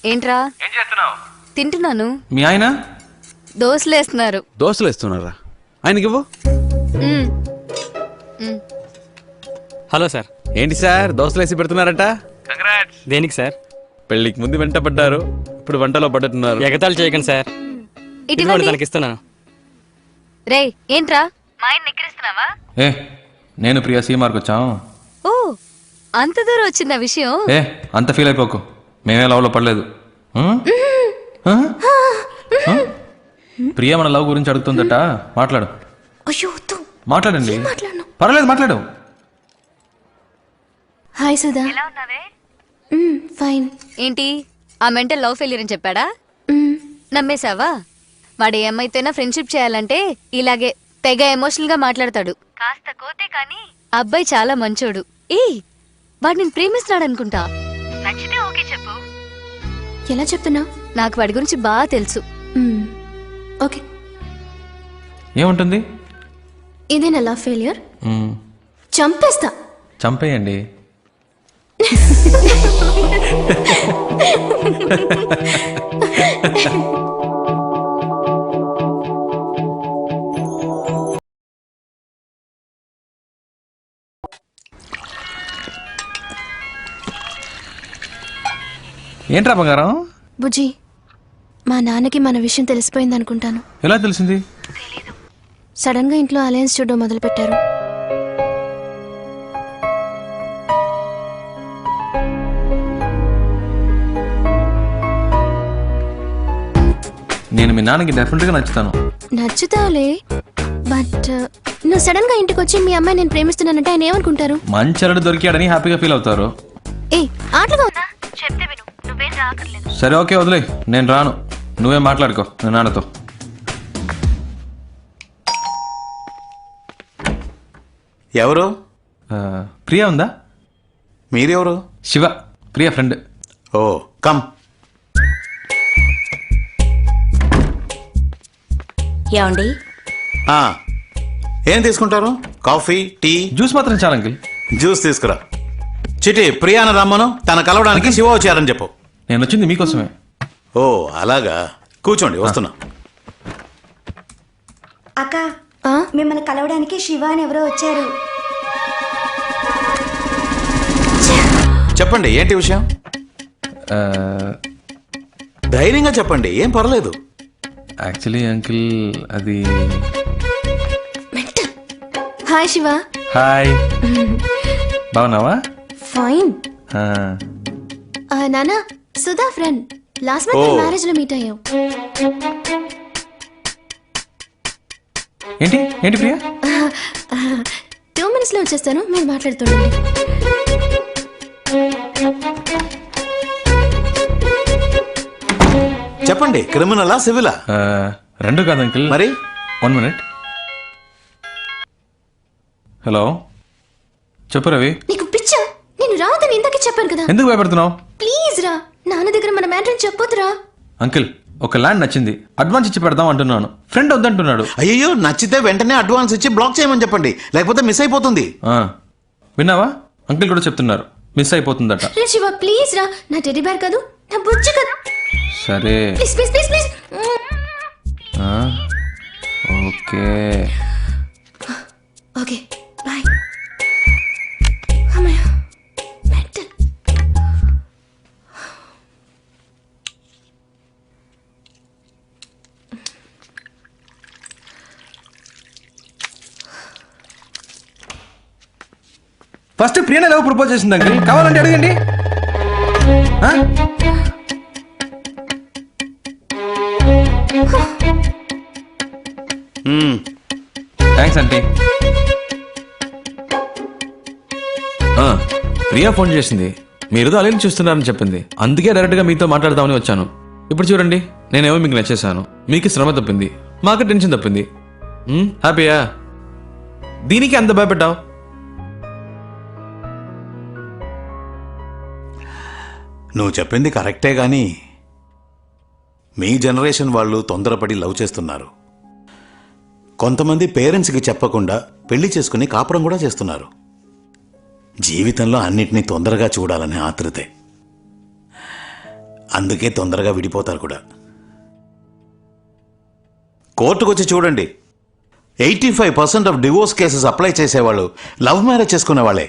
ఏంట్రా? ఏం చేస్తున్నావు? తింటున్నాను. మీ ఆయన దోశలేస్తున్నారు. దోశలు వేస్తున్నారా? ఆయనకి ఇవ్వు. Hello sir. ఏంటి సార్ దోశలు వేసి పెడుతున్నారట? కంగ్రాట్స్. దేనికి సార్? పెళ్ళికి ముందు వెంట పడ్డారు, ఇప్పుడు వంటలో పడ్డట్టున్నారు. ఎగతాళి చేయకండి సార్. ఇటువంటి తనకి ఇస్తున్నాను. రే ఏంట్రా మా ఆయన నిక్కిరిస్తున్నావా? ఏ నేను ప్రియా సీమార్కి వచ్చాం. ఓ అంత దూరం వచ్చింది ఆ విషయం. ఏ అంత ఫీల్ అయిపోకు, మేమే లవ్లో పడలేదు. ప్రియా మన లవ్ గురించి అడుగుతుందట, మాట్లాడు. అయ్యో మాట్లాడండి. పర్వాలేదు మాట్లాడు. హాయ్ సుధా. ఫైన్. ఏంటి ఆ మెంటల్ లవ్ ఫెయిలియర్ అని చెప్పాడా? నమ్మేశావా? వాడు ఏమైతేనా ఫ్రెండ్షిప్ చేయాలంటే ఇలాగే తెగ ఎమోషనల్ గా మాట్లాడతాడు. కాస్త కోతే కానీ అబ్బాయి చాలా మంచోడు. వాడు నేను ప్రేమిస్తున్నాడు అనుకుంటా. నచ్చితే ఓకే చెప్పు. ఎలా చెప్తున్నా? నాకు వాడి గురించి బాగా తెలుసు. ఓకే. ఏముంటుంది? ఇదేనా లవ్ ఫెయిలియర్? మ్మ్. చంపేస్తా. చంపేయండి. ఏంట్రా బంగారం? బుజ్జి, మా నాన్నకి మన విషయం తెలిసిపోయింది అనుకుంటాను. ఎలా తెలిసింది? సడన్ గా ఇంట్లో అలయన్స్ చూడడం మొదలు పెట్టారు. నేను మీ నాన్నకి డెఫినెట్ గా నచ్చుతాను. నచ్చుతావులే, బట్ నువ్వు సడన్ గా ఇంటికి వచ్చి మీ అమ్మాయి నేను ప్రేమిస్తున్నానంటే ఆయన ఏమనుకుంటారు? మంచి అల్లుడు దొరికాడని హ్యాపీగా ఫీల్ అవుతారు. ఆటలుగా ఉందా? చెప్తే విను, నువ్వేం రాకర్లేదు. సరే ఓకే వదిలే, నేను రాను. నువ్వే మాట్లాడుకో మీ నాన్నతో. ఎవరు? ప్రియా ఉందా? మీరెవరు? Shiva, Priya friend. Oh come. ఏమండి? ఏం తీసుకుంటారు? Coffee, tea? జ్యూస్ మాత్రం చాలు అంకిల్. జ్యూస్ తీసుకురా. చిటి ప్రియాను రమ్మను, తన కలవడానికి శివ వచ్చారని చెప్పు. నేను వచ్చింది మీకోసమే. ఓ అలాగా, కూర్చోండి వస్తున్నా. అక్క, మిమ్మల్ని కలవడానికి శివ అని ఎవరో వచ్చారు. చెప్పండి ఏంటి విషయం? ధైర్యంగా చెప్పండి, ఏం పర్లేదు. యాక్చువల్లీ అంకిల్ అది. హాయ్ శివ. హాయ్, బాగున్నావా? ఫైన్. ఆ, నానా, Sudha friend. Last month marriage లో మీట్ అయ్యాం. ఏంటి ఏంటి ప్రియా? 2 minutes లో వచ్చేస్తాను, మీరు మాట్లాడుతుండండి. చెప్పండి, క్రిమినలా సివిలా? రెండు కాదు అంకిల్. మరి 1 minute. హలో, చెప్పు రవి. నీకు పిచ్చా? నేను రావద్దని ఇందాకే చెప్పాను కదా. ఎందుకు భయపడుతున్నావు? ప్లీజ్ రా, నాన్న దగ్గర మన మ్యాటర్ చెప్పొద్దురా. అంకిల్, ఒక ల్యాండ్ నచ్చింది, అడ్వాన్స్ ఇచ్చి పెడదాం అంటున్నాను. ఫ్రెండ్ వద్దంటున్నాడు. అయ్యో, నచ్చితే వెంటనే అడ్వాన్స్ ఇచ్చి బ్లాక్ చేయమని చెప్పండి, లేకపోతే మిస్ అయిపోతుంది. విన్నావా? అంకిల్ కూడా చెప్తున్నారు, మిస్ అయిపోతుందట. రే శివ, ప్లీజ్ రా. నా టెడ్డీ బేర్ కాదు, నా బుజ్జి కదా. సరే please please please please. Okay okay bye. అమ్మయ్య, మెంటల్. ఫస్ట్ ప్రియా ఎలా ప్రపోజ్ చేసింది అంకిల్? కావాలంటే అడగండి. Thanks aunty. ప్రియా ఫోన్ చేసింది, మీరు అలైన్ చూస్తున్నారని చెప్పింది. అందుకే డైరెక్ట్గా మీతో మాట్లాడదామని వచ్చాను. ఇప్పుడు చూడండి, నేనేమో మీకు నచ్చేసాను, మీకు శ్రమ తప్పింది, మాకు టెన్షన్ తప్పింది. హ్యాపీయా? దీనికి అంత భయపడ్డావు? నువ్వు చెప్పింది కరెక్టే గాని మీ జనరేషన్ వాళ్ళు తొందరపడి లవ్ చేస్తున్నారు. కొంతమంది పేరెంట్స్కి చెప్పకుండా పెళ్లి చేసుకుని కాపురం కూడా చేస్తున్నారు. జీవితంలో అన్నిటినీ తొందరగా చూడాలనే ఆతృతే. అందుకే తొందరగా విడిపోతారు కూడా. కోర్టుకు వచ్చి చూడండి, 85% ఆఫ్ డివోర్స్ కేసెస్ అప్లై చేసేవాళ్ళు లవ్ మ్యారేజ్ చేసుకునే వాళ్ళే.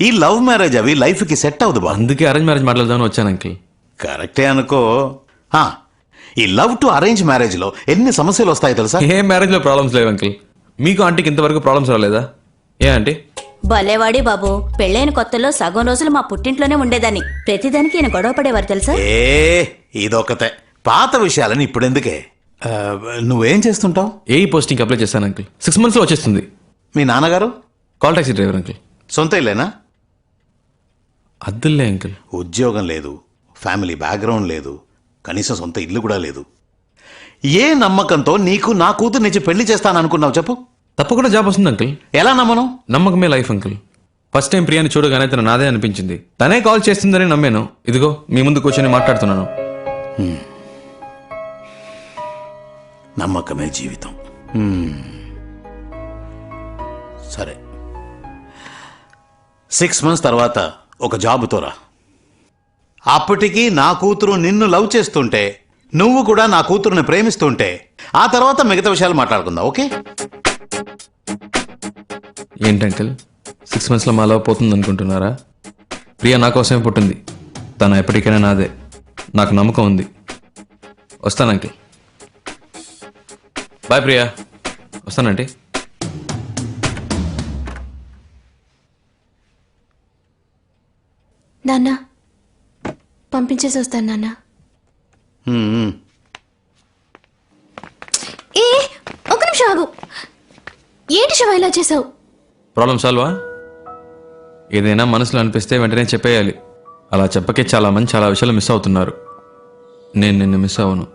ఈ లవ్ మ్యారేజ్ అవి లైఫ్కి సెట్ అవ్వదు బా. అందుకే అరేంజ్ మ్యారేజ్ మాట్లాడదామని వచ్చాను అంకిల్. కరెక్టే అనుకో. హా, ఈ లవ్ టు అరేంజ్ మ్యారేజ్లో ఎన్ని సమస్యలు వస్తాయో తెలుసా? ఏ మ్యారేజ్లో ప్రాబ్లమ్స్ లేవు అంకిల్. మీకు ఆంటీకి ఇంతవరకు ప్రాబ్లమ్స్ రాలేదా? ఏ ఆంటీ? భలేవాడి బాబు, పెళ్ళైన కొత్తలో సగం రోజులు మా పుట్టింట్లోనే ఉండేదాన్ని. ప్రతిదానికి ఈయన గొడవ పడేవారు తెలుసా? ఇదొకతే. పాత విషయాలని ఇప్పుడెందుకే? నువ్వేం చేస్తుంటావు? ఏ పోస్టింగ్ అప్లై చేశాను అంకిల్. 6 monthsలో వచ్చేస్తుంది. మీ నాన్నగారు? Call taxi driver uncle. సొంత ఇల్లేనా? అద్దులే అంకిల్. ఉద్యోగం లేదు, ఫ్యామిలీ బ్యాక్గ్రౌండ్ లేదు, కనీసం సొంత ఇల్లు కూడా లేదు. ఏ నమ్మకంతో నీకు నా కూతురు నుంచి పెళ్లి చేస్తాననుకున్నావు చెప్పు? తప్పకుండా జాబ్ వస్తుంది అంకిల్. ఎలా నమ్మను? నమ్మకమే లైఫ్ అంకిల్. ఫస్ట్ టైం ప్రియాని చూడగానే తను నాదే అనిపించింది. తనే కాల్ చేస్తుందని నమ్మాను. ఇదిగో మీ ముందు కూర్చొని మాట్లాడుతున్నాను. నమ్మకమే జీవితం. సరే, 6 months తర్వాత ఒక జాబుతో రా. అప్పటికి నా కూతురు నిన్ను లవ్ చేస్తుంటే, నువ్వు కూడా నా కూతురుని ప్రేమిస్తుంటే, ఆ తర్వాత మిగతా విషయాలు మాట్లాడుకుందాం. ఓకే? ఏంటి అంకిల్, 6 monthsలో మా లవ్ పోతుంది అనుకుంటున్నారా? ప్రియా నా కోసమే పుట్టింది. తను ఎప్పటికైనా నాదే. నాకు నమ్మకం ఉంది. వస్తాను అంకిల్. బాయ్ ప్రియా. వస్తానండి. నాన్న పంపించేసి వస్తాను నాన్న. ఏ ఒక నిమిషం ఆగు. ఏంటి శివ ఇలా చేసావు? ప్రాబ్లం సాల్వా? ఏదైనా మనసులో అనిపిస్తే వెంటనే చెప్పేయాలి. అలా చెప్పకే చాలా మంది చాలా విషయాలు మిస్ అవుతున్నారు. నేను నిన్ను మిస్ అవ్వను.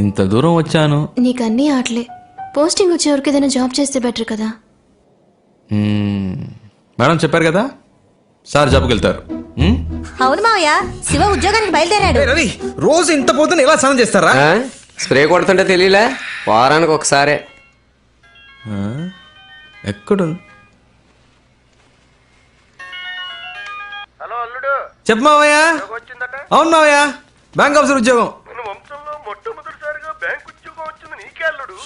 ఇంత దూరం వచ్చాను. నీకు అన్నీ ఆటలే. పోస్టింగ్ వచ్చే వరకు ఏదైనా జాబ్ చేస్తే బెటర్ కదా. మేడం చెప్పారు కదా, సార్ జాబ్కి వెళ్తారు. అవును మావయ్య, శివ ఉద్యోగానికి బయలుదేరాడు. రవి, రోజు ఇంత పోతుంది ఎలా స్నానం చేస్తారా? స్ప్రే కొడుతుంటే తెలియలే, వారానికి ఒకసారే. ఎక్కడ? హలో అల్లుడు, చెప్పు మావయ్య. అవును మావయ్య, బ్యాంక్ ఆఫీసర్ ఉద్యోగం. వంశంలో మొట్టమొదటిసారిగా బ్యాంక్ ఉద్యోగం వచ్చింది నీకే అల్లుడు.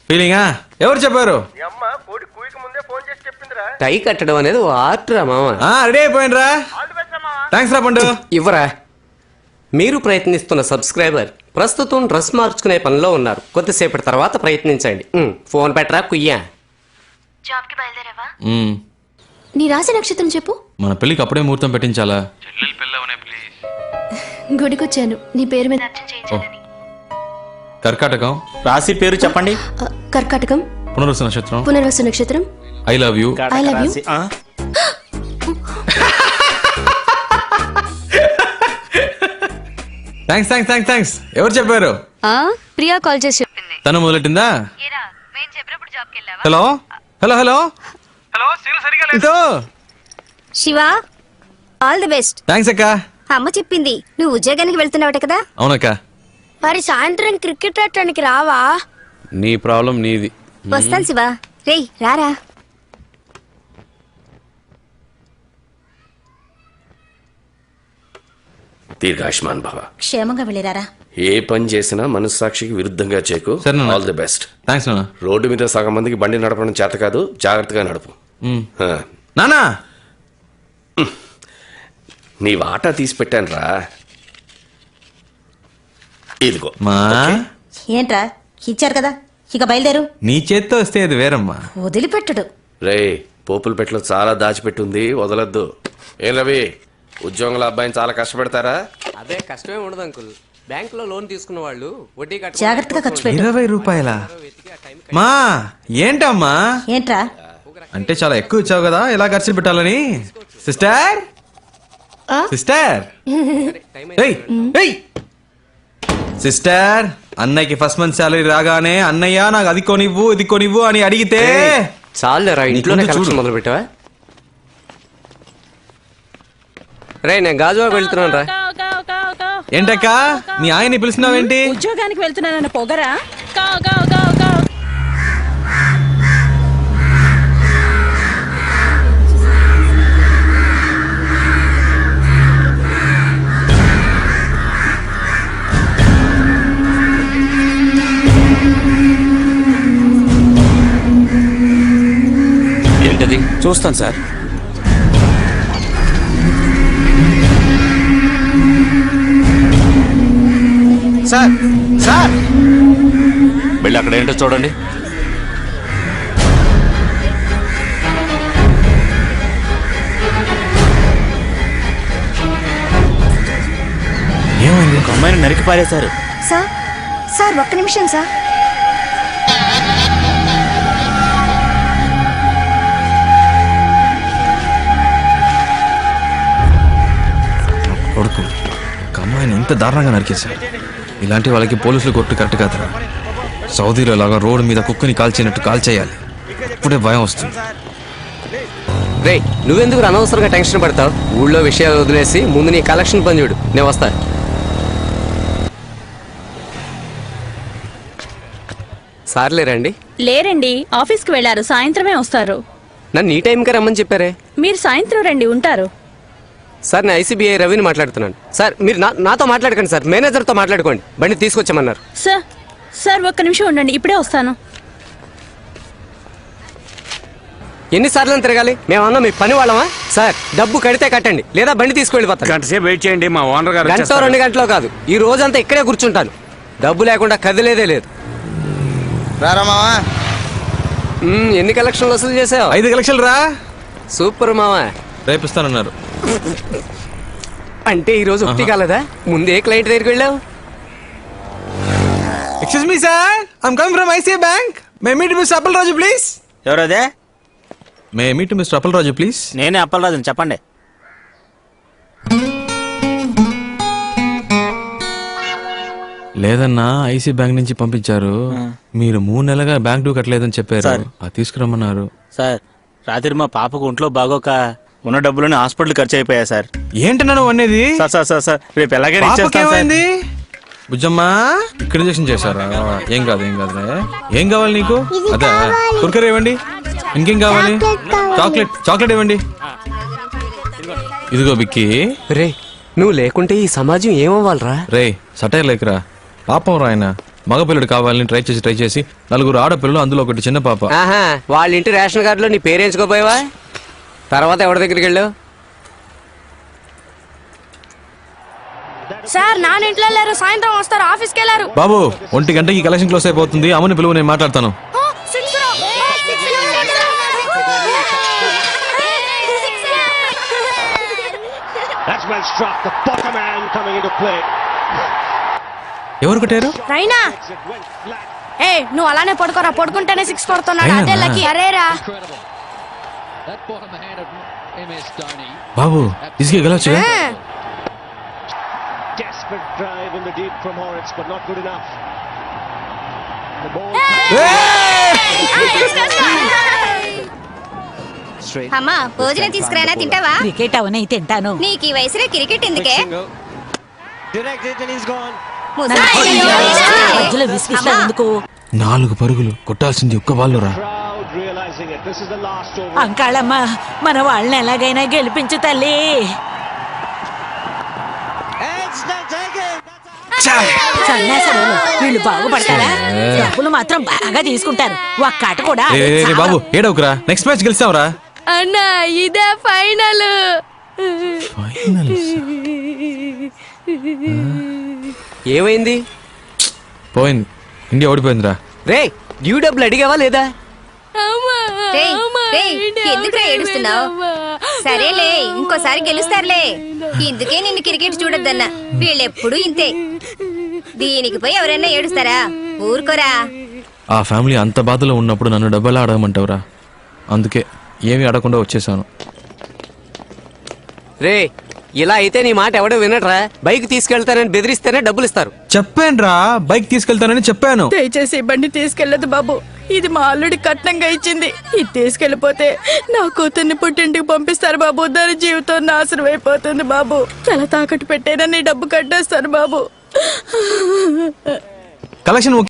ఫీలింగా? ఎవరు చెప్పారు? మీ అమ్మ కోడి కూయక ముందే ఫోన్ చేసి చెప్పిందిరా. టై కట్టడం అనేది ఓ ఆర్ట్ రా మామ. రెడీ అయిపోయినరా? థ్యాంక్స్ రా పండు. ఇవ్వరా. మీరు ప్రయత్నిస్తున్న సబ్స్క్రైబర్ ప్రస్తుతం డ్రెస్ మార్చుకునే పనిలో ఉన్నారు. కొద్దిసేపటి తర్వాత ప్రయత్నించండి. ఫోన్ పెట్టరా కుయ్యా. జాబ్కి బయలుదేరావా? మ్మ్. నీ రాశి నక్షత్రం చెప్పు. మన పెళ్ళికి అప్పుడే ముహూర్తం పెట్టించాలా? గుడికొచ్చాను నీ పేరు మీద అర్చన చేయించాలని. కర్కాటకం. రాశి పేరు చెప్పండి. కర్కాటకం. పునర్వసు నక్షత్రం. పునర్వసు నక్షత్రం. I love you. I love you. Thanks thanks thanks thanks. ఎవరు చెప్పారు? ప్రియా కాల్ చేసి చెప్పింది. తను మొదలెట్టిందా? Hello hello hello hello. Shiva, all the best. Thanks అక్క. అమ్మ చెప్పింది నువ్వు ఉద్యోగానికి వెళ్తున్నావట కదా. అవునక్క. మరి సాయంత్రం క్రికెట్ ఆడటానికి రావా? నీ ప్రాబ్లం నీది. వస్తాను శివ. రేయ్ రారా. దీర్ఘాయుష్మాన్ భవ. క్షేమంగా వెళ్ళిరారా. ఏ పని చేసినా మనస్సాక్షికి విరుద్ధంగా చేయకు. సరే నాన్న. All the best. థ్యాంక్స్ నాన్న. రోడ్డు మీద సగం మందికి బండి నడపడం చేత కాదు, జాగ్రత్తగా నడుపు. హ. నానా, నీ వాటా తీసి పెట్టాను రా. ఇదిగో. మా ఏంట్రా, ఇచ్చారు కదా, ఇక బయలుదేరు. నీ చేత్తో వస్తే అది వేరమ్మా. వదిలిపెట్టడు. రే, పోపుల పెట్టలో చాలా దాచిపెట్టుంది, వదలొద్దు. ఏం రవి, ఉద్యోగుల అబ్బాయిని చాలా కష్టపెడతారా? అదే కష్టమే ఉండదు అంకుల్. బ్యాంక్ లో లోన్ తీసుకున్న వాళ్ళు వడ్డీ జాగ్రత్తగా ఖర్చు పెట్టు. 20 రూపాయల? మా ఏంటమ్మా? ఏంట్రా, అంటే చాలా ఎక్కువ ఇచ్చావు కదా, ఎలా ఖర్చు పెట్టాలని. సిస్టర్ సిస్టర్ సిస్టర్, అన్నయ్యకి ఫస్ట్ మంత్ శాలరీ రాగానే అన్నయ్య నాకు అది కొనివ్వు ఇది కొనివ్వు అని అడిగితే చాలేరా, ఇంట్లోనే కలెక్షన్ మొదలు పెట్టావా? రే, నేను గాజువాకు వెళ్తున్నాను రా. ఏంటక్క మీ ఆయన్ని పిలుస్తున్నావేంటి? ఉద్యోగానికి వెళ్తున్నానన్న పొగరా? చూస్తాను సార్. సార్ సార్ వెళ్ళి అక్కడ ఏంటో చూడండి. ఏమైంది? ఒక అమ్మాయిని నరికి పారేశారు. సార్ సార్ ఒక్క నిమిషం సార్. కొడుకు ఒక అమ్మాయిని ఇంత దారుణంగా నరికేశాడు. ఇలాంటి వాళ్ళకి పోలీసులు కొట్టు కరెక్ట్ కాదురా. సౌదీలో లాగా రోడ్డు మీద కుక్కని కాల్చినట్టు కాల్చేయాలి. ఇప్పుడే భయం వస్తుంది. రే నువ్వెందుకు అనవసరంగా టెన్షన్ పడతావు? ఊళ్ళో విషయాలు వదిలేసి ముందు నీ కలెక్షన్ పని చూడు, నేను వస్తా. సార్లే రండి. లేరండి, ఆఫీస్కి వెళ్లారు, సాయంత్రమే వస్తారు. నన్ను ఈ టైంకే రమ్మని చెప్పారే. మీరు సాయంత్రం రండి, ఉంటారు. సార్ నేను ఐసీబీఐ రవిని మాట్లాడుతున్నాను. సార్ మీరు నాతో మాట్లాడకండి సార్, మేనేజర్తో మాట్లాడుకోండి. బండి తీసుకొచ్చామన్నారు. సార్ సార్ ఒక్క నిమిషం ఉండండి, ఇప్పుడే వస్తాను. ఎన్నిసార్లు తిరగాలి? మేమన్నా మీ పని వాళ్ళమా? సార్ డబ్బు కడితే కట్టండి, లేదా బండి తీసుకెళ్ళిపోతాను. గంట సేపు వెయిట్ చేయండి, మా ఓనర్ గారు గంట 2 గంటలో కాదు, ఈ రోజంతా ఇక్కడే కూర్చుంటాను. డబ్బు లేకుండా కదిలేదే లేదు. ఎన్ని కలెక్షన్లు వసూలు చేసావు? 5 లక్షలు రా. సూపర్ మావా. రేపిస్తానన్నారు. అంటే ఈ రోజు ఒకటి కాలేదా? ముందే క్లయింట్ దగ్గరికి వెళ్ళావు. Excuse me sir, I'm coming from ICI bank. May meet mister Appalaraju please. ఎవరదే? May meet mister Appalaraju please. నేనే అప్పలరాజుని, చెప్పండి. లేదన్నా, ఐసీ బ్యాంక్ నుంచి పంపించారు. మీరు 3 నెలలుగా బ్యాంక్ డ్యూ కట్టలేదని చెప్పారు. సార్. అది తీసుకురమ్మన్నారు. సార్ రాత్రి మా పాపకు ఒంట్లో బాగోక ఉన్న డబ్బులని హాస్పిటల్ ఖర్చు అయిపోయా సార్. ఏంటన్నా నువ్వు అనేది? సార్ సార్ సార్ సార్ రేపు ఎలాగైనా ఇచ్చేస్తాను సార్. పాపకేమైంది? బుజ్జమ్మా ఇక్కడ ఇంజెక్షన్ చేశారా? ఏం కాదు ఏం కాదులే. ఏం కావాలి నీకు? అదే కుర్కర్ ఇవ్వండి. ఇంకేం కావాలి? చాక్లెట్ ఇవ్వండి. ఇదిగో బిక్కి. రే నువ్వు లేకుంటే ఈ సమాజం ఏమవ్వాలరా? రే సటైర్ లేకరా. పాపం రా ఆయన. మగపిల్లడు కావాలని ట్రై చేసి 4 ఆడపిల్లలు, అందులో ఒకటి చిన్న పాప. ఆహా, వాళ్ళ ఇంటి రేషన్ కార్డులో నీ పేరేంచుకోపోయావా? తర్వాత ఎవరి దగ్గరికి వెళ్ళావు? సార్ నాన్న ఇంట్లో లేరు, సాయంత్రం వస్తారు, ఆఫీస్కి వెళ్ళారు. బాబు 1 గంటకి కలెక్షన్ క్లోజ్ అయిపోతుంది. అమ్మని పిలువు, నేను మాట్లాడతాను. ఎవరు కొట్టారు? రైనా ఏ నువ్వు అలానే పడుకోరా, పడుకుంటేనే 6 కొడుతున్నాడు. అదే లక్కీ. అరేరా బాబు ఇసుకే గెలవచ్చు. అమ్మా భోజనం తీసుకురానా, తింటావా? క్రికెట్ అవనే తింటాను. నీకు ఈ వయసులో క్రికెట్ ఎందుకే? మధ్యలో విసిగిస్తావు ఎందుకు? 4 పరుగులు కొట్టాల్సింది ఒక్క బాల్లో రా. అంకాళమ్మ మన వాళ్ళని ఎలాగైనా గెలిపించు తల్లి. సన్యాసాలు వీళ్ళు బాగుపడతారా? డబ్బులు మాత్రం బాగా తీసుకుంటారు. ఒక్క ఆట కూడా బాబు ఏడవకురా, నెక్స్ట్ మ్యాచ్ గెలిచావురా. అన్నా ఇదే ఫైనల్. ఏమైంది? పోయింది, ఇండియా ఓడిపోయిందిరా. రే డ్యూ డబ్బులు అడిగావా లేదా? ఎందుకురా ఏడుస్తున్నావు? సరేలే, ఇంకోసారి గెలుస్తారులే. ఇందుకే నిన్ను క్రికెట్ చూడొద్దన్నా. వీళ్ళెప్పుడు ఇంతే. దీనికి పోయి ఎవరైనా ఏడుస్తారా? ఊరుకోరా. ఆ ఫ్యామిలీ అంత బాధలో ఉన్నప్పుడు నన్ను డబ్బులా అడగమంటావురా. అందుకే ఏమీ అడగకుండా వచ్చేసాను. రే ఇలా అయితే నీ మాట ఎవడో వినట్రా. బైక్ తీసుకెళ్తానని బెదిరిస్తేనే డబ్బులు ఇస్తారు. చెప్పానురా, బైక్ తీసుకెళ్తానని చెప్పాను. దయచేసి ఈ బండి తీసుకెళ్లదు బాబు. ఇది మా అల్లుడి కట్నంగా ఇచ్చింది. ఇది తీసుకెళ్లిపోతే నా కూతుర్ని పుట్టింటికి పంపిస్తారు బాబు. దాని జీవితం నాశనం అయిపోతుంది బాబు. తల తాకట్టు పెట్టేనా నీ డబ్బు కట్టేస్తాను బాబు. కలెక్షన్